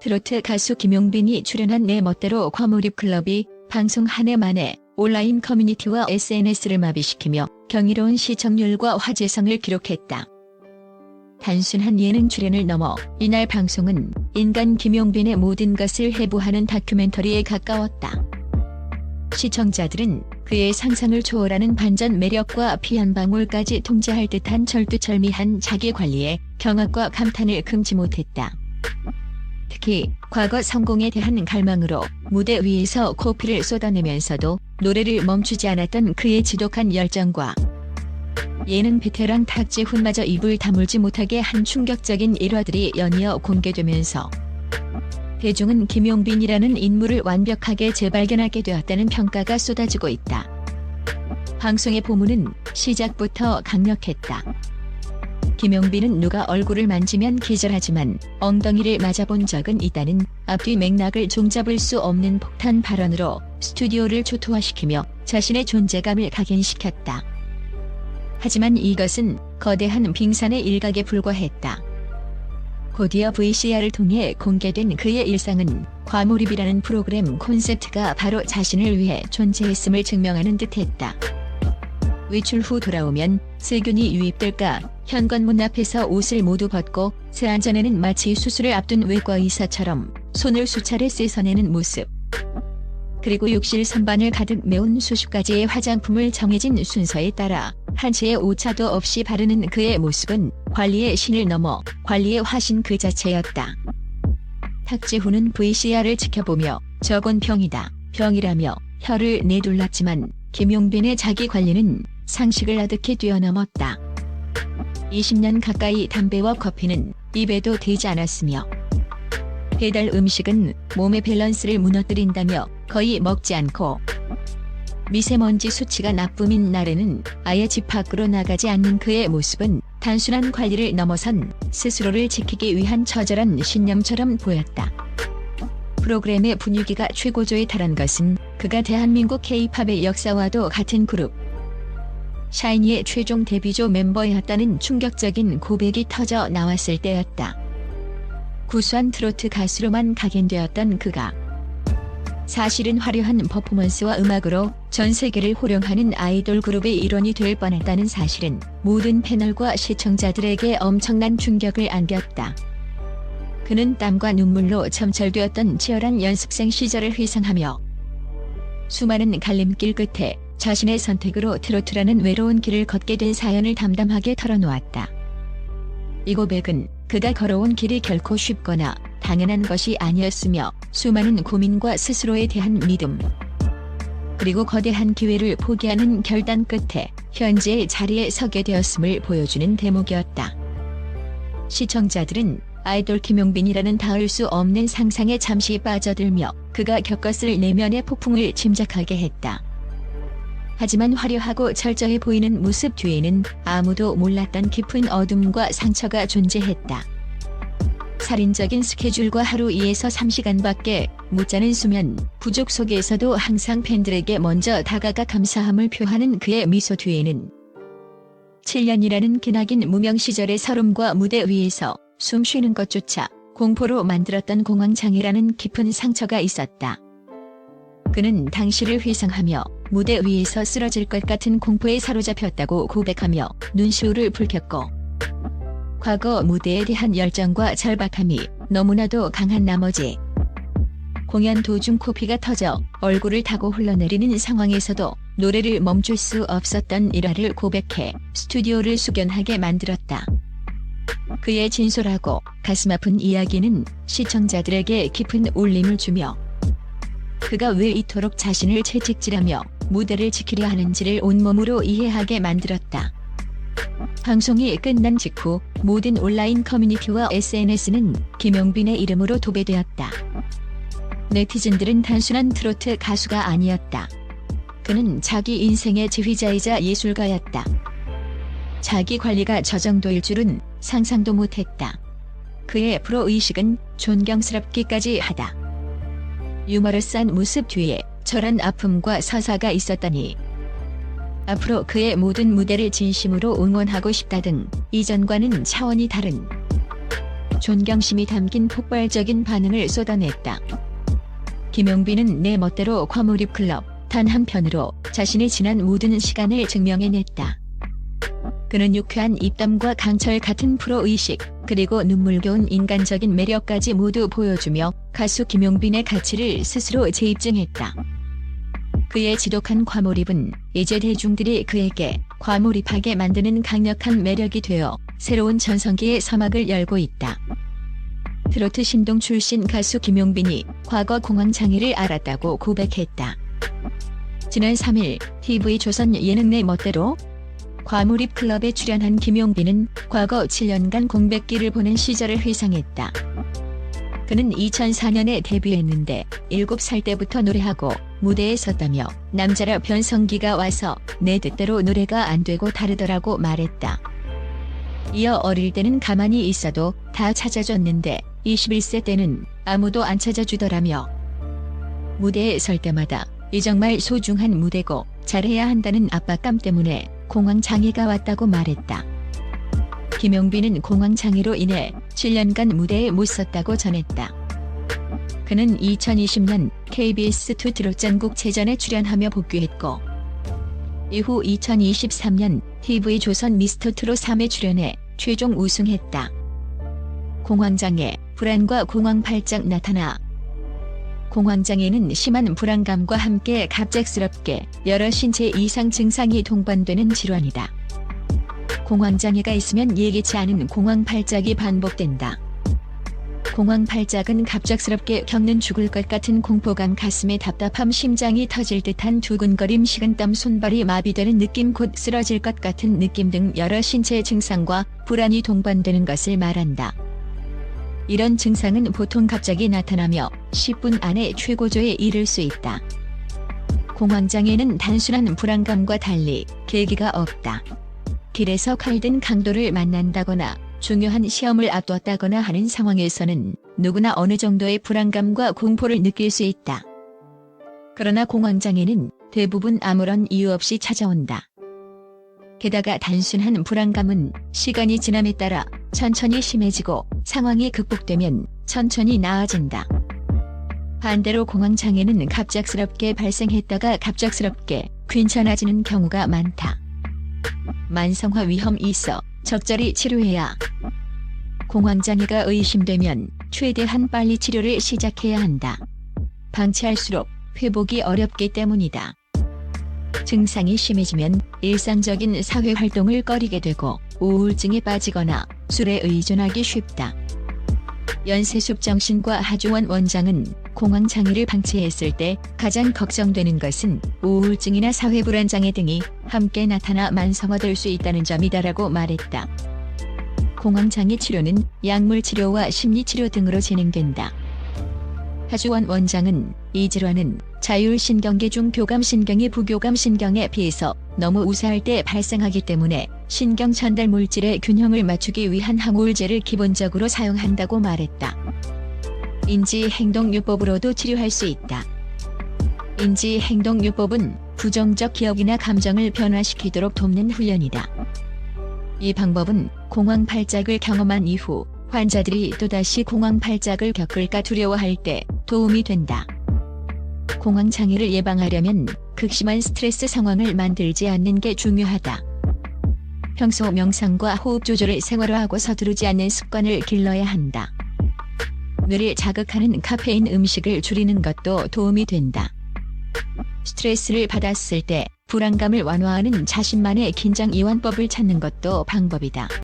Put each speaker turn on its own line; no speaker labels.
트로트 가수 김용빈이 출연한 내 멋대로 과몰입 클럽이 방송 한 해 만에 온라인 커뮤니티와 SNS를 마비시키며 경이로운 시청률과 화제성을 기록했다. 단순한 예능 출연을 넘어 이날 방송은 인간 김용빈의 모든 것을 해부하는 다큐멘터리에 가까웠다. 시청자들은 그의 상상을 초월하는 반전 매력과 피 한 방울까지 통제할 듯한 철두철미한 자기관리에 경악과 감탄을 금치 못했다. 특히 과거 성공에 대한 갈망으로 무대 위에서 코피를 쏟아내면서도 노래를 멈추지 않았던 그의 지독한 열정과 예능 베테랑 탁재훈마저 입을 다물지 못하게 한 충격적인 일화들이 연이어 공개되면서 대중은 김용빈이라는 인물을 완벽하게 재발견하게 되었다는 평가가 쏟아지고 있다. 방송의 포문은 시작부터 강력했다. 김용빈은 누가 얼굴을 만지면 기절하지만 엉덩이를 맞아본 적은 있다는 앞뒤 맥락을 종잡을 수 없는 폭탄 발언으로 스튜디오를 초토화시키며 자신의 존재감을 각인시켰다. 하지만 이것은 거대한 빙산의 일각에 불과했다. 곧이어 VCR을 통해 공개된 그의 일상은 과몰입이라는 프로그램 콘셉트가 바로 자신을 위해 존재했음을 증명하는 듯했다. 외출 후 돌아오면 세균이 유입될까 현관문 앞에서 옷을 모두 벗고 세안 전에는 마치 수술을 앞둔 외과의사처럼 손을 수차례 씻어내는 모습. 그리고 욕실 선반을 가득 메운 수십 가지의 화장품을 정해진 순서에 따라 한 채의 오차도 없이 바르는 그의 모습은 관리의 신을 넘어 관리의 화신 그 자체였다. 탁재훈은 VCR을 지켜보며 저건 병이다, 병이라며 혀를 내둘렀지만 김용빈의 자기 관리는 상식을 아득히 뛰어넘었다. 20년 가까이 담배와 커피는 입에도 대지 않았으며 배달 음식은 몸의 밸런스를 무너뜨린다며 거의 먹지 않고 미세먼지 수치가 나쁨인 날에는 아예 집 밖으로 나가지 않는 그의 모습은 단순한 관리를 넘어선 스스로를 지키기 위한 처절한 신념처럼 보였다. 프로그램의 분위기가 최고조에 달한 것은 그가 대한민국 K-팝의 역사와도 같은 그룹 샤이니의 최종 데뷔조 멤버였다는 충격적인 고백이 터져 나왔을 때였다. 구수한 트로트 가수로만 각인되었던 그가 사실은 화려한 퍼포먼스와 음악으로 전 세계를 호령하는 아이돌 그룹의 일원이 될 뻔했다는 사실은 모든 패널과 시청자들에게 엄청난 충격을 안겼다. 그는 땀과 눈물로 점철되었던 치열한 연습생 시절을 회상하며 수많은 갈림길 끝에 자신의 선택으로 트로트라는 외로운 길을 걷게 된 사연을 담담하게 털어놓았다. 이 고백은 그가 걸어온 길이 결코 쉽거나 당연한 것이 아니었으며 수많은 고민과 스스로에 대한 믿음 그리고 거대한 기회를 포기하는 결단 끝에 현재의 자리에 서게 되었음을 보여주는 대목이었다. 시청자들은 아이돌 김용빈이라는 닿을 수 없는 상상에 잠시 빠져들며 그가 겪었을 내면의 폭풍을 짐작하게 했다. 하지만 화려하고 철저해 보이는 모습 뒤에는 아무도 몰랐던 깊은 어둠과 상처가 존재했다. 살인적인 스케줄과 하루 2에서 3시간밖에 못 자는 수면 부족 속에서도 항상 팬들에게 먼저 다가가 감사함을 표하는 그의 미소 뒤에는 7년이라는 기나긴 무명 시절의 서름과 무대 위에서 숨 쉬는 것조차 공포로 만들었던 공황장애라는 깊은 상처가 있었다. 그는 당시를 회상하며 무대 위에서 쓰러질 것 같은 공포에 사로잡혔다고 고백하며 눈시울을 붉혔고 과거 무대에 대한 열정과 절박함이 너무나도 강한 나머지 공연 도중 코피가 터져 얼굴을 타고 흘러내리는 상황에서도 노래를 멈출 수 없었던 일화를 고백해 스튜디오를 숙연하게 만들었다. 그의 진솔하고 가슴 아픈 이야기는 시청자들에게 깊은 울림을 주며 그가 왜 이토록 자신을 채찍질하며 무대를 지키려 하는지를 온몸으로 이해하게 만들었다. 방송이 끝난 직후 모든 온라인 커뮤니티와 SNS는 김용빈의 이름으로 도배되었다. 네티즌들은 단순한 트로트 가수가 아니었다. 그는 자기 인생의 지휘자이자 예술가였다. 자기 관리가 저 정도일 줄은 상상도 못했다. 그의 프로의식은 존경스럽기까지 하다. 유머러스한 모습 뒤에 절한 아픔과 서사가 있었다니. 앞으로 그의 모든 무대를 진심으로 응원하고 싶다 등 이전과는 차원이 다른 존경심이 담긴 폭발적인 반응을 쏟아냈다. 김용빈은 내 멋대로 과몰입 클럽 단 한편으로 자신의 지난 모든 시간을 증명해냈다. 그는 유쾌한 입담과 강철 같은 프로의식, 그리고 눈물겨운 인간적인 매력까지 모두 보여주며 가수 김용빈의 가치를 스스로 재입증했다. 그의 지독한 과몰입은 이제 대중들이 그에게 과몰입하게 만드는 강력한 매력이 되어 새로운 전성기의 서막을 열고 있다. 트로트 신동 출신 가수 김용빈이 과거 공황장애를 앓았다고 고백했다. 지난 3일 TV조선 예능 내 멋대로 과몰입 클럽에 출연한 김용빈은 과거 7년간 공백기를 보낸 시절을 회상했다. 그는 2004년에 데뷔했는데 7살 때부터 노래하고 무대에 섰다며 남자라 변성기가 와서 내 뜻대로 노래가 안 되고 다르더라고 말했다. 이어 어릴 때는 가만히 있어도 다 찾아줬는데 21세 때는 아무도 안 찾아주더라며 무대에 설 때마다 이 정말 소중한 무대고 잘해야 한다는 압박감 때문에 공황장애가 왔다고 말했다. 김용빈은 공황장애로 인해 7년간 무대에 못 섰다고 전했다. 그는 2020년 KBS2 트롯전국체전에 출연하며 복귀했고 이후 2023년 TV조선 미스터트롯 3에 출연해 최종 우승했다. 공황장애, 불안과 공황팔짝 나타나. 공황장애는 심한 불안감과 함께 갑작스럽게 여러 신체 이상 증상이 동반되는 질환이다. 공황장애가 있으면 예기치 않은 공황팔짝이 반복된다. 공황팔짝은 갑작스럽게 겪는 죽을 것 같은 공포감, 가슴에 답답함, 심장이 터질 듯한 두근거림, 식은땀, 손발이 마비되는 느낌, 곧 쓰러질 것 같은 느낌 등 여러 신체 증상과 불안이 동반되는 것을 말한다. 이런 증상은 보통 갑자기 나타나며 10분 안에 최고조에 이를 수 있다. 공황장애는 단순한 불안감과 달리 계기가 없다. 길에서 칼든 강도를 만난다거나 중요한 시험을 앞두었다거나 하는 상황에서는 누구나 어느 정도의 불안감과 공포를 느낄 수 있다. 그러나 공황장애는 대부분 아무런 이유 없이 찾아온다. 게다가 단순한 불안감은 시간이 지남에 따라 천천히 심해지고 상황이 극복되면 천천히 나아진다. 반대로 공황장애는 갑작스럽게 발생했다가 갑작스럽게 괜찮아지는 경우가 많다. 만성화 위험이 있어 적절히 치료해야. 공황장애가 의심되면 최대한 빨리 치료를 시작해야 한다. 방치할수록 회복이 어렵기 때문이다. 증상이 심해지면 일상적인 사회활동을 꺼리게 되고 우울증에 빠지거나 술에 의존하기 쉽다. 연세숙 정신과 하주원 원장은 공황장애를 방치했을 때 가장 걱정되는 것은 우울증이나 사회불안장애 등이 함께 나타나 만성화될 수 있다는 점이다라고 말했다. 공황장애 치료는 약물치료와 심리치료 등으로 진행된다. 하주원 원장은 이 질환은 자율신경계 중 교감신경이 부교감신경에 비해서 너무 우세할 때 발생하기 때문에 신경 전달 물질의 균형을 맞추기 위한 항우울제를 기본적으로 사용한다고 말했다. 인지행동요법으로도 치료할 수 있다. 인지행동요법은 부정적 기억이나 감정을 변화시키도록 돕는 훈련이다. 이 방법은 공황팔짝을 경험한 이후 환자들이 또다시 공황팔짝을 겪을까 두려워할 때 도움이 된다. 공황장애를 예방하려면 극심한 스트레스 상황을 만들지 않는 게 중요하다. 평소 명상과 호흡 조절을 생활화하고 서두르지 않는 습관을 길러야 한다. 뇌를 자극하는 카페인 음식을 줄이는 것도 도움이 된다. 스트레스를 받았을 때 불안감을 완화하는 자신만의 긴장 이완법을 찾는 것도 방법이다.